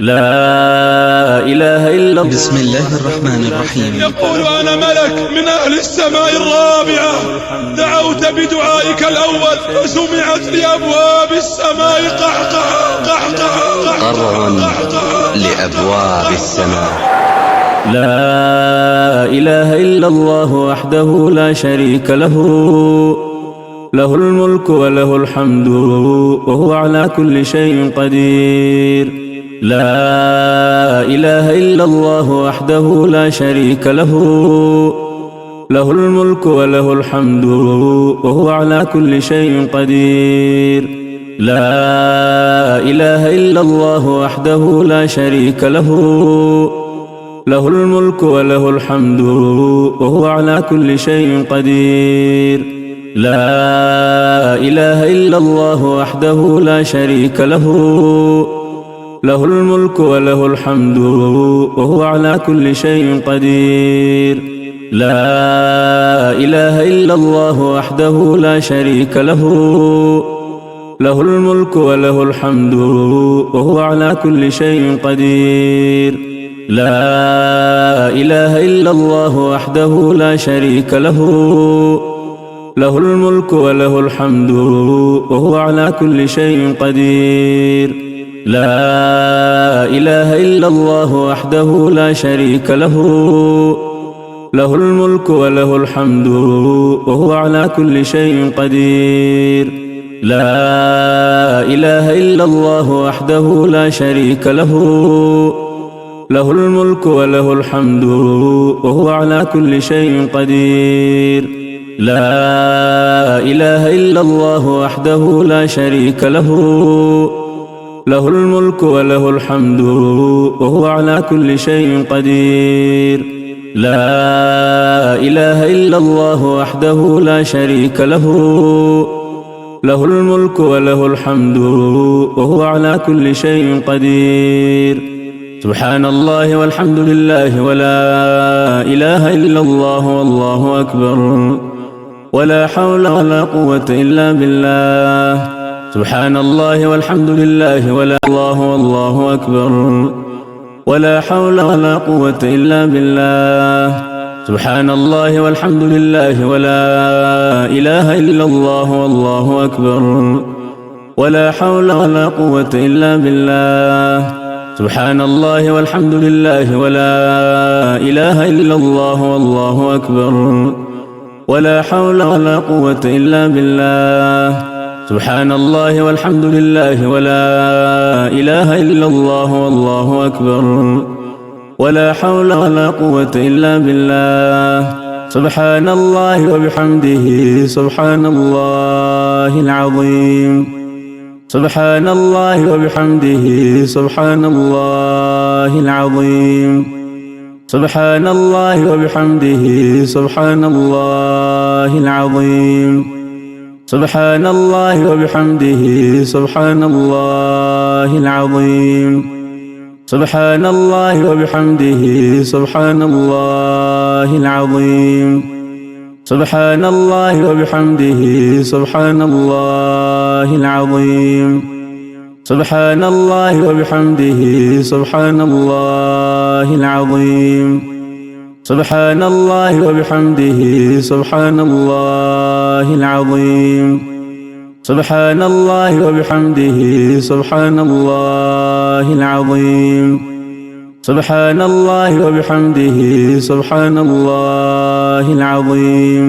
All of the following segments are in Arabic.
لا إله إلا الله. بسم الله الرحمن الرحيم. يقول أنا ملك من أهل السماء الرابعة، دعوت بدعائك الأول فسمعت لأبواب السماء قرع لأبواب السماء. لا إله إلا الله وحده لا شريك له، له الملك وله الحمد وهو على كل شيء قدير. لا إله إلا الله وحده لا شريك له، له الملك وله الحمد وهو على كل شيء قدير. لا إله إلا الله وحده لا شريك له، له الملك وله الحمد وهو على كل شيء قدير. لا إله إلا الله وحده لا شريك له، له الملك وله الحمد وهو على كل شيء قدير. لا إله إلا الله وحده لا شريك له، له الملك وله الحمد وهو على كل شيء قدير. لا إله إلا الله وحده لا شريك له، له الملك وله الحمد وهو على كل شيء قدير. لا إله إلا الله وحده لا شريك له، له الملك وله الحمد وهو على كل شيء قدير. لا إله إلا الله وحده لا شريك له، له الملك وله الحمد وهو على كل شيء قدير. لا إله إلا الله وحده لا شريك له، له الملك وله الحمد وهو على كل شيء قدير. لا إله إلا الله وحده لا شريك له، له الملك وله الحمد وهو على كل شيء قدير. سبحان الله والحمد لله ولا إله إلا الله والله أكبر، ولا حول ولا قوة إلا بالله. سبحان الله والحمد لله ولا الله والله أكبر، ولا حول ولا قوة إلا بالله. سبحان الله والحمد لله ولا إله إلا الله والله أكبر، ولا حول ولا قوة إلا بالله. سبحان الله والحمد لله ولا إله إلا الله والله أكبر، ولا حول ولا قوة إلا بالله. سبحان الله والحمد لله ولا إله إلا الله والله أكبر، ولا حول ولا قوة إلا بالله. سبحان الله وبحمده سبحان الله العظيم. سبحان الله وبحمده سبحان الله العظيم. سبحان الله وبحمده سبحان الله العظيم. سبحان الله وبحمده سبحان الله العظيم. سبحان الله وبحمده سبحان الله العظيم. سبحان الله وبحمده سبحان الله العظيم. سبحان الله وبحمده سبحان الله العظيم. سبحان الله وبحمده سبحان الله العظيم. سبحان الله وبحمده سبحان الله العظيم. سبحان الله وبحمده سبحان الله العظيم.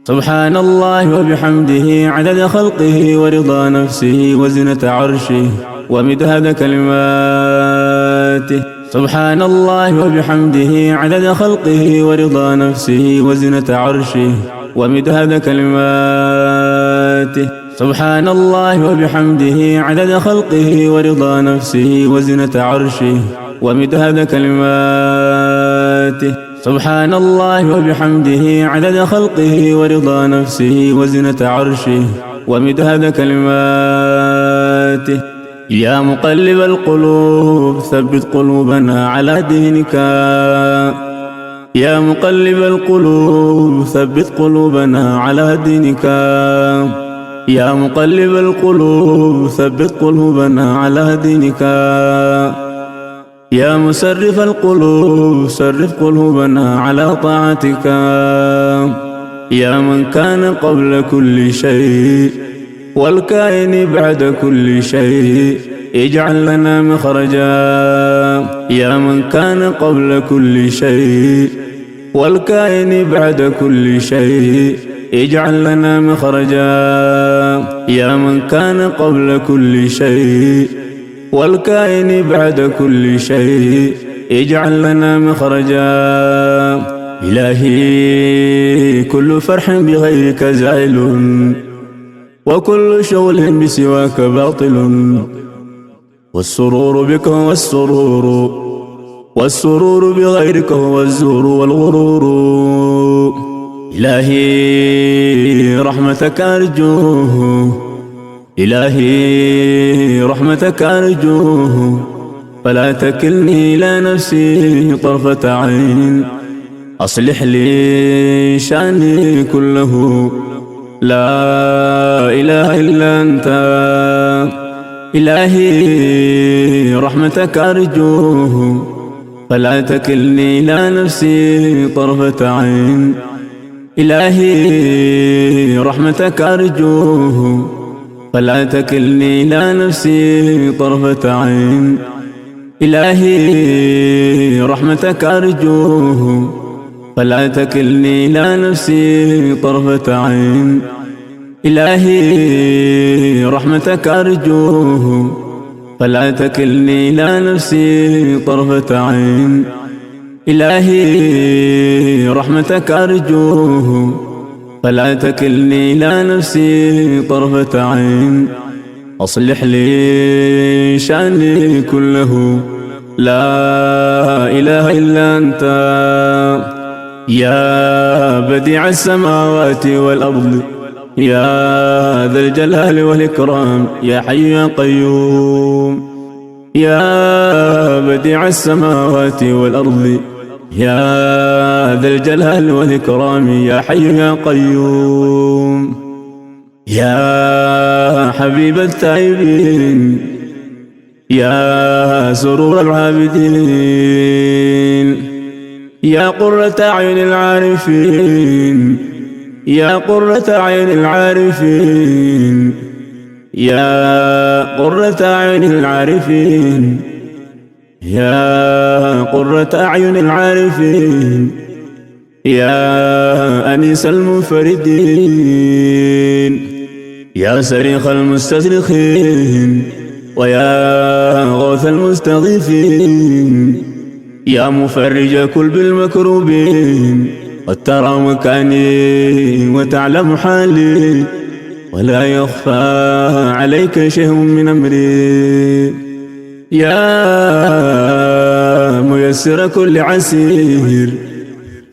سبحان الله وبحمده عدد خلقه ورضا نفسه وزنة عرشه ومداد كلماته. سبحان الله وبحمده عدد خلقه ورضا نفسه وزنة عرشه ومداد كلماته. سبحان الله وبحمده عدد خلقه ورضا نفسه وزنة عرشه ومداد كلماته. سبحان الله وبحمده عدد خلقه ورضا نفسه وزنة عرشه ومداد كلماته. يا مقلب القلوب ثبت قلوبنا على دينك. يا مقلب القلوب ثبت قلوبنا على دينك. يا مقلب القلوب ثبت قلوبنا على دينك. يا مسرف القلوب صرف قلوبنا على طاعتك. يا من كان قبل كل شيء والكائن بعد كل شيء اجعل لنا مخرجا. يا من كان قبل كل شيء والكائن بعد كل شيء اجعل لنا مخرجا. يا من كان قبل كل شيء والكائن بعد كل شيء اجعل لنا مخرجا. إلهي كل فرح بغيرك زائل وكل شغل بسواك باطل، والسرور بك هو والسرور بغيرك هو الزور والغرور. إلهي رحمتك أرجوه، إلهي رحمتك أرجوه، فلا تكلني إلى نفسي طرفة عين. أصلح لي شأني كله، لا إله إلا أنت. إلهي رحمتك أرجوه، فلا تكلني إلى نفسي طرفة عين. إلهي رحمتك أرجوه، فلا تكلني إلى نفسي طرفة عين. إلهي رحمتك أرجوه، فلا تكلني إلى نفسي طرفة عين. إلهي رحمتك أرجوه، فلا تكلني إلى نفسي طرفة عين. إلهي رحمتك أرجوه، فلا تكلني إلى نفسي طرفة عين. أصلح لي شأني كله، لا إله إلا أنت. يا بديع السماوات والأرض، يا ذا الجلال والإكرام، يا حي يا قيوم. يا بديع السماوات والأرض، يا ذا الجلال والإكرام، يا حي يا قيوم. يا حبيب التائبين، يا سرور العابدين، يا قرة أعين العارفين، يا قرة أعين العارفين، يا قرة أعين العارفين، يا قرة أعين العارفين، يا أنيس المنفردين، يا صريخ المستصرخين، ويا غوث المستغيثين، يا مفرج كلب المكروبين. قد ترى مكاني وتعلم حالي، ولا يخفى عليك شيء من أمري. يا ميسر كل عسير،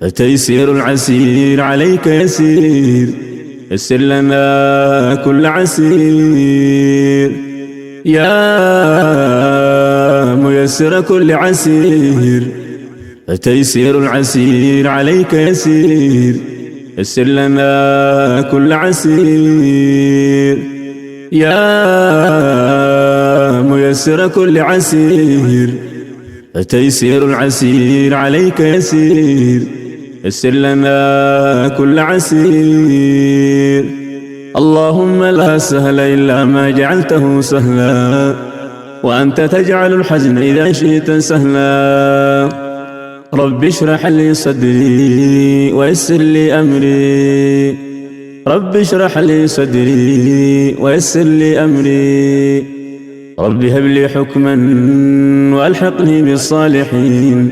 فتيسير العسير عليك يسير. يسر لنا كل عسير. يا ميسر كل عسير، فتيسير العسير عليك يسير. يسر لنا كل عسير. يا ميسر كل عسير، فتيسير العسير عليك يسير. يسر لنا كل عسير. اللهم لا سهل إلا ما جعلته سهلا، وأنت تجعل الحزن إذا شئت سهلا. رب اشرح لي صدري ويسر لي أمري، رب اشرح لي صدري ويسر لي أمري. رب هب لي حكما وألحقني بالصالحين،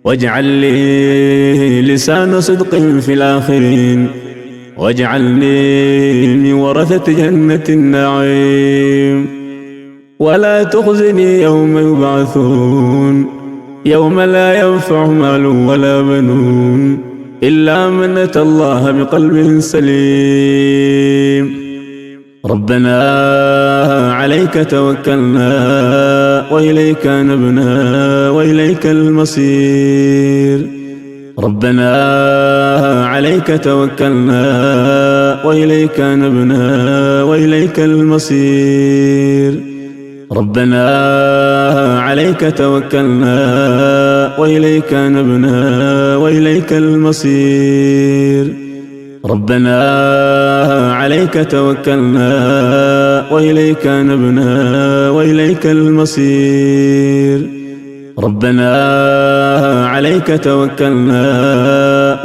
واجعل لي لسان صدق في الآخرين، واجعلني من ورثة جنة النعيم. ولا تخزني يوم يبعثون، يوم لا ينفع مال ولا بنون إلا من أتى الله بقلب سليم. ربنا عليك توكلنا وإليك نبنا وإليك المصير. ربنا عليك توكلنا وإليك نبنا وإليك المصير. ربنا عليك توكلنا وإليك نبنا وإليك المصير. ربنا عليك توكلنا وإليك نبنا وإليك المصير. ربنا عليك توكلنا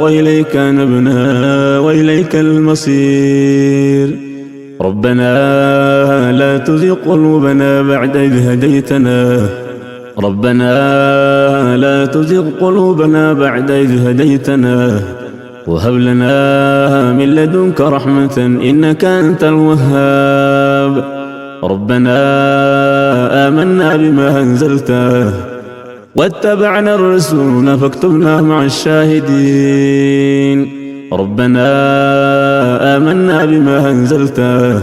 وإليك نبنا وإليك المصير. ربنا لا تزغ قلوبنا بعد إذ هديتنا. ربنا لا تزغ قلوبنا بعد إذ هديتنا وهب لنا من لدنك رحمة إنك أنت الوهاب. ربنا آمنا بما أنزلته واتبعنا الرسول فاكتبنا مع الشاهدين. ربنا آمنا بما أنزلته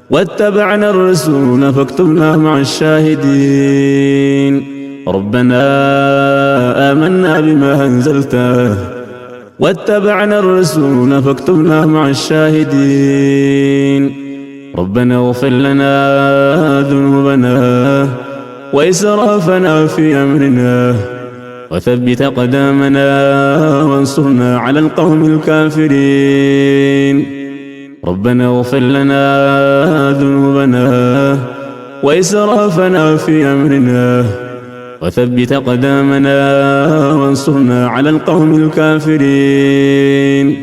واتبعنا الرسول فاكتبنا مع الشاهدين. ربنا آمنا بما أنزلته واتبعنا الرسول فاكتبنا مع الشاهدين. ربنا اغفر لنا ذنوبنا وإسرافنا في أمرنا وثبت أقدامنا وانصرنا على القوم الكافرين. ربنا اغفر لنا ذنوبنا وإسرافنا في أمرنا وثبت أقدامنا وانصرنا على القوم الكافرين.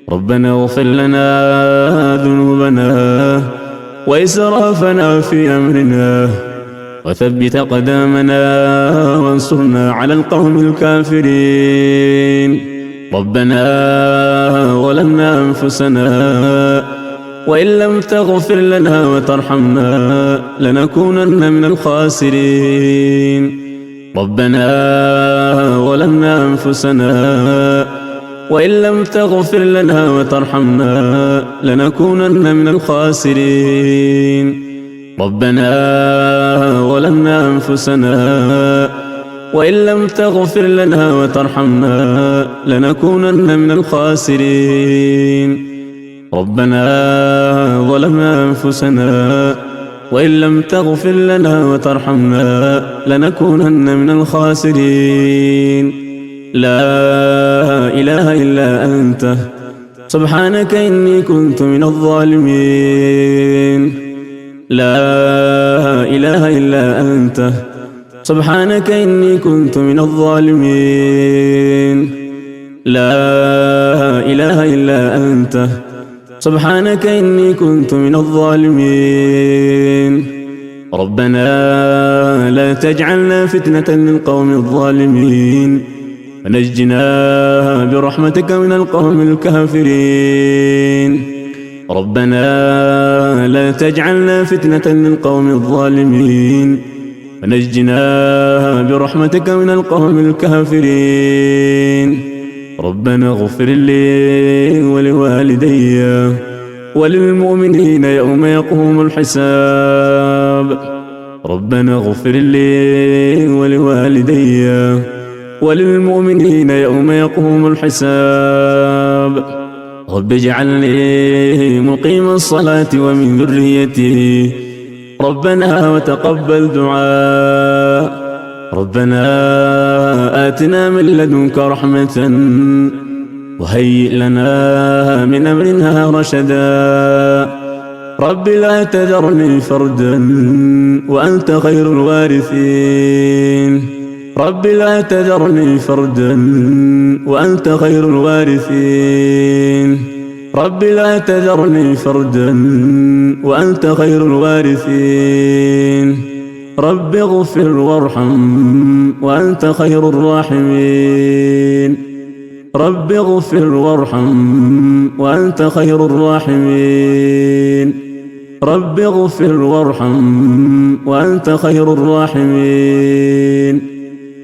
ربنا اغفر لنا ذنوبنا وإسرافنا في أمرنا وثبت أقدامنا وانصرنا على القوم الكافرين. ربنا ظلمنا أنفسنا وإن لم تغفر لنا وترحمنا لنكونن من الخاسرين. ربنا ظلمنا أنفسنا وإن لم تغفر لنا وترحمنا لنكونن من الخاسرين. ربنا ظلمنا أنفسنا وإن لم تغفر لنا وترحمنا لنكونن من الخاسرين. ربنا ظلمنا أنفسنا وإن لم تغفر لنا وترحمنا لنكونن من الخاسرين. لا إله إلا أنت سبحانك إني كنت من الظالمين. لا إله إلا أنت سبحانك إني كنت من الظالمين. لا إله إلا أنت سبحانك إني كنت من الظالمين. ربنا لا تجعلنا فتنة للقوم الظالمين ونجنا برحمتك من القوم الكافرين. ربنا لا تجعلنا فتنة للقوم الظالمين ونجنا برحمتك من القوم الكافرين. ربنا اغفر لي ولوالدي وللمؤمنين يوم يقوم الحساب. ربنا اغفر لي ولوالدي وللمؤمنين يوم يقوم الحساب. رب اجعلني مقيم الصلاة ومن ذريتي ربنا وتقبل دعاء. ربنا آتنا من لدنك رحمة وهيئ لنا من أمرنا رشدا. رب لا تذرني فردا وأنت خير الوارثين. رب لا تذرني فردا وأنت خير الوارثين. رب لا تذرني فردا وأنت خير الوارثين. رب اغفر وارحم وأنت خير الراحمين. رب اغفر وارحم وأنت خير الراحمين. رب اغفر وارحم وأنت خير الراحمين.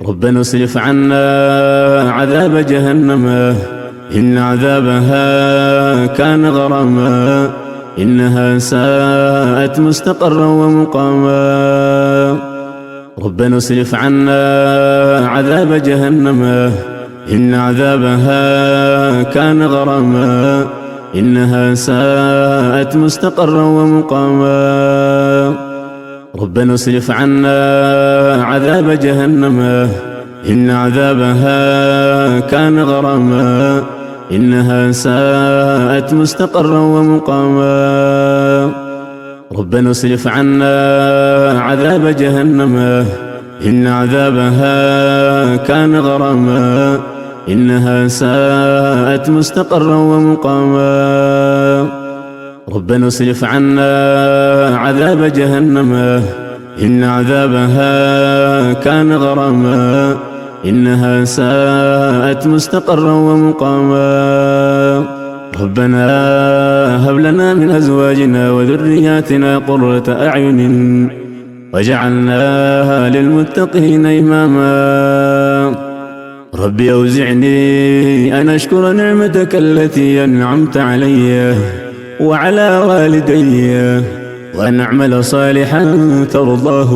ربنا اصرف عنا عذاب جهنم إن عذابها كان غراما إنها ساءت مستقرا ومقاما. ربنا اصرف عنا عذاب جهنم إن عذابها كان غراما إنها ساءت مستقرا ومقاما. ربنا اصرف عنا عذاب جهنم إن عذابها كان غراما إنها ساءت مستقرا ومقاما ربنا اصرف عنا عذاب جهنم إن عذابها كان غراما إنها ساءت مستقرا ومقاما ربنا اصرف عنا عذاب جهنم إن عذابها كان غراما إنها ساءت مستقرا ومقاما ربنا هب لنا من أزواجنا وذرياتنا قرة أعين واجعلنا للمتقين إماما ربي أوزعني أن أشكر نعمتك التي أنعمت علي وعلى والدي وأن أعمل صالحا ترضاه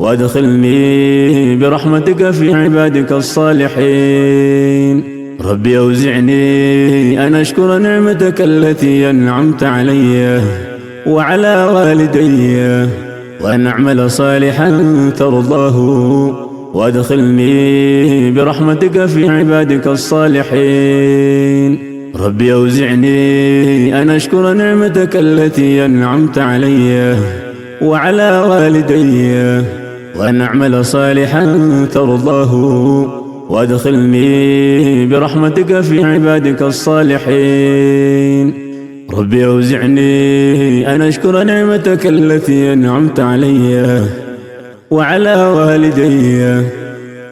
وادخلني برحمتك في عبادك الصالحين ربي أوزعني أن أشكر نعمتك التي أنعمت علي وعلى والدي وأن أعمل صالحا ترضاه وادخلني برحمتك في عبادك الصالحين ربي أوزعني أن أشكر نعمتك التي أنعمت علي وعلى والدي وأن أعمل صالحا ترضاه وادخلني برحمتك في عبادك الصالحين ربي أوزعني أن أشكر نعمتك التي أنعمت علي وعلى والدي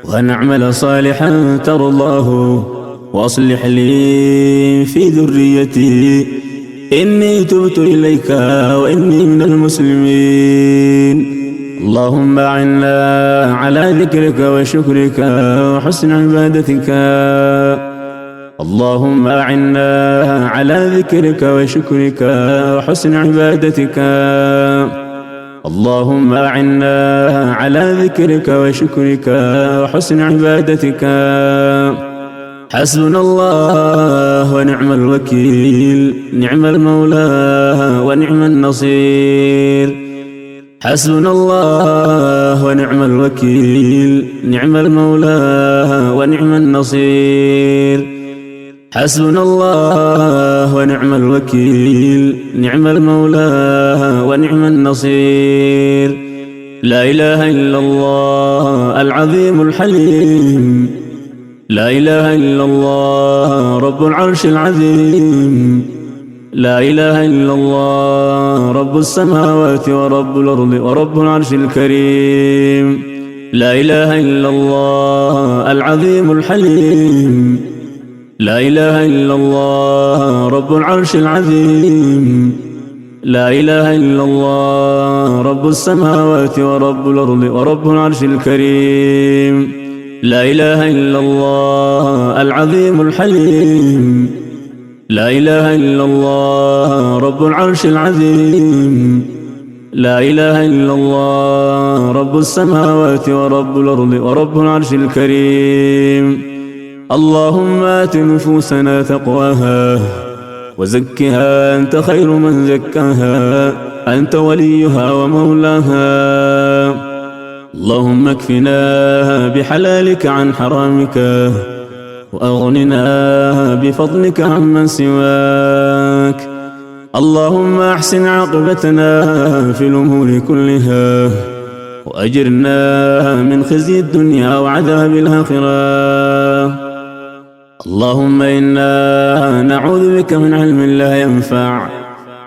وأن أعمل صالحا ترضاه وأصلح لي في ذريتي إني تبت إليك وإني من المسلمين اللهم أعنا على ذكرك وشكرك وحسن عبادتك اللهم أعنا على ذكرك وشكرك وحسن عبادتك اللهم أعنا على ذكرك وشكرك وحسن عبادتك حسبنا الله ونعم الوكيل نعم المولى ونعم النصير حسبنا الله ونعم الوكيل نعم المولى ونعم النصير حسبنا الله ونعم الوكيل نعم المولى ونعم النصير لا إله إلا الله العظيم الحليم لا إله إلا الله رب العرش العظيم لا إله إلا الله رب السماوات ورب الأرض ورب العرش الكريم لا إله إلا الله العظيم الحليم لا إله إلا الله رب العرش العظيم لا إله إلا الله رب السماوات ورب الأرض ورب العرش الكريم لا إله إلا الله العظيم الحليم لا إله إلا الله رب العرش العظيم لا إله إلا الله رب السماوات ورب الأرض ورب العرش الكريم اللهم آت نفوسنا تقواها وزكها أنت خير من زكاها أنت وليها ومولاها اللهم اكفنا بحلالك عن حرامك وأغننا بفضلك عمن سواك اللهم أحسن عاقبتنا في الأمور كلها وأجرنا من خزي الدنيا وعذاب الآخرة اللهم إنا نعوذ بك من علم لا ينفع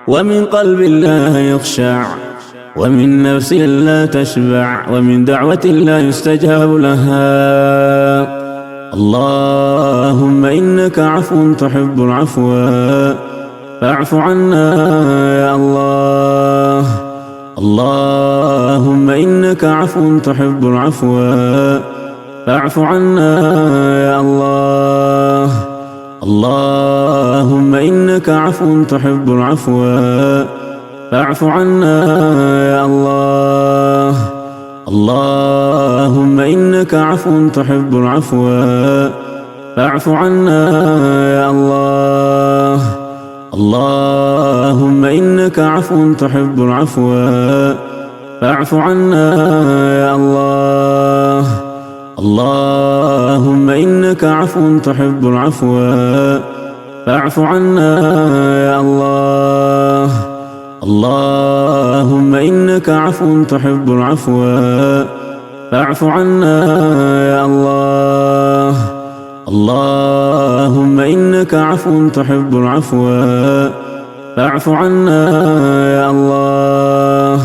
ومن قلب لا يخشع ومن نفس لا تشبع ومن دعوة لا يستجاب لها اللهم إنك عفو تحب العفو فاعف عنا يا الله اللهم إنك عفو تحب العفو فاعف عنا يا الله اللهم إنك عفو تحب العفو فاعف عنا يا الله اللهم إنك عفو تحب العفو فاعف عنا يا الله اللهم إنك عفو تحب العفو فاعف عنا يا الله اللهم إنك عفو تحب العفو فاعف عنا يا الله. اللهم إنك عفو تحب العفو فاعف عنا يا الله. اللهم إنك عفو تحب العفو فاعف عنا يا الله.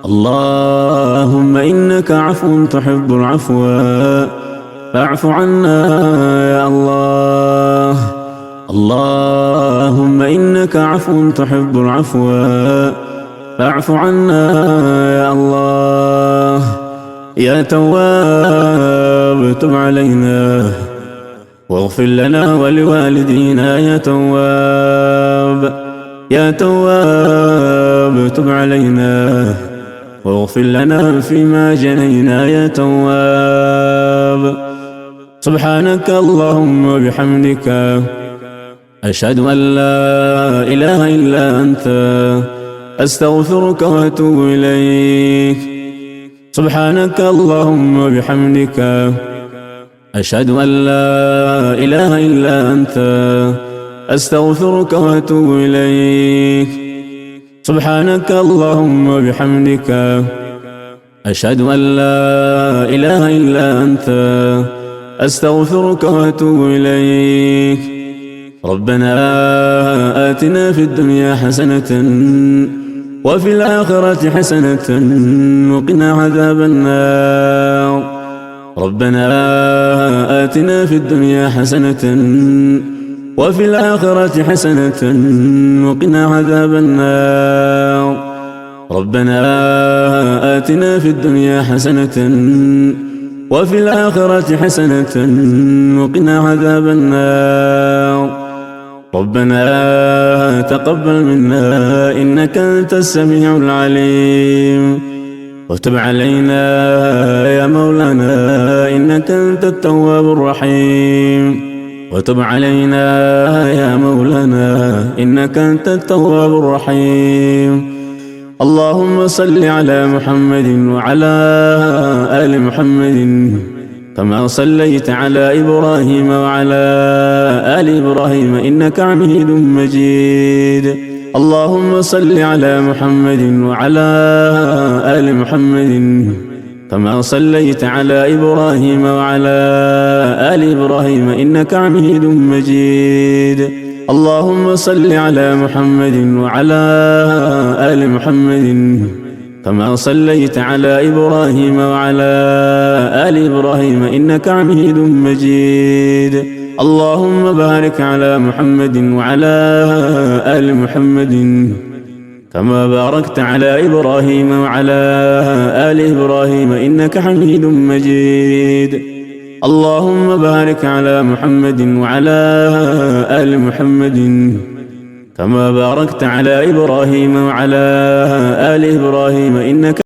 اللهم إنك عفو تحب العفو فاعف عنا يا الله. اللهم إنك عفو تحب العفو فاعف عنا يا الله. يا تواب تب علينا واغفر لنا ولوالدينا. يا تواب يا تواب تب علينا واغفر لنا فيما جنينا. يا تواب سبحانك اللهم وبحمدك أشهد أن لا إله إلا أنت أستغفرك وأتوب إليك. سبحانك اللهم وبحمدك أشهد أن لا إله إلا أنت أستغفرك وأتوب إليك. سبحانك اللهم وبحمدك أشهد أن لا إله إلا أنت أستغفرك وأتوب إليك. ربنا آتنا في الدنيا حسنة وفي الآخرة حسنة وقنا عذاب النار. ربنا آتنا في الدنيا حسنة وفي الآخرة حسنة وقنا عذاب النار. ربنا آتنا في الدنيا حسنة وفي الآخرة حسنة وقنا عذاب النار. ربنا تقبل منا إنك أنت السميع العليم وتب علينا يا مولانا إنك أنت التواب الرحيم. وتب علينا يا مولانا إنك أنت التواب الرحيم. اللهم صل على محمد وعلى آل محمد كما صليت على إبراهيم وعلى آل إبراهيم إنك حميد مجيد. اللهم صل على محمد وعلى آل محمد كما صليت على إبراهيم وعلى آل إبراهيم إنك حميد مجيد. اللهم صل على محمد وعلى آل محمد كما صليت على إبراهيم وعلى آل إبراهيم إنك حميد مجيد. اللهم بارك على محمد وعلى آل محمد كما باركت على إبراهيم وعلى آل إبراهيم إنك حميد مجيد. اللهم بارك على محمد وعلى آل محمد كما باركت على إبراهيم وعلى آل إبراهيم إنك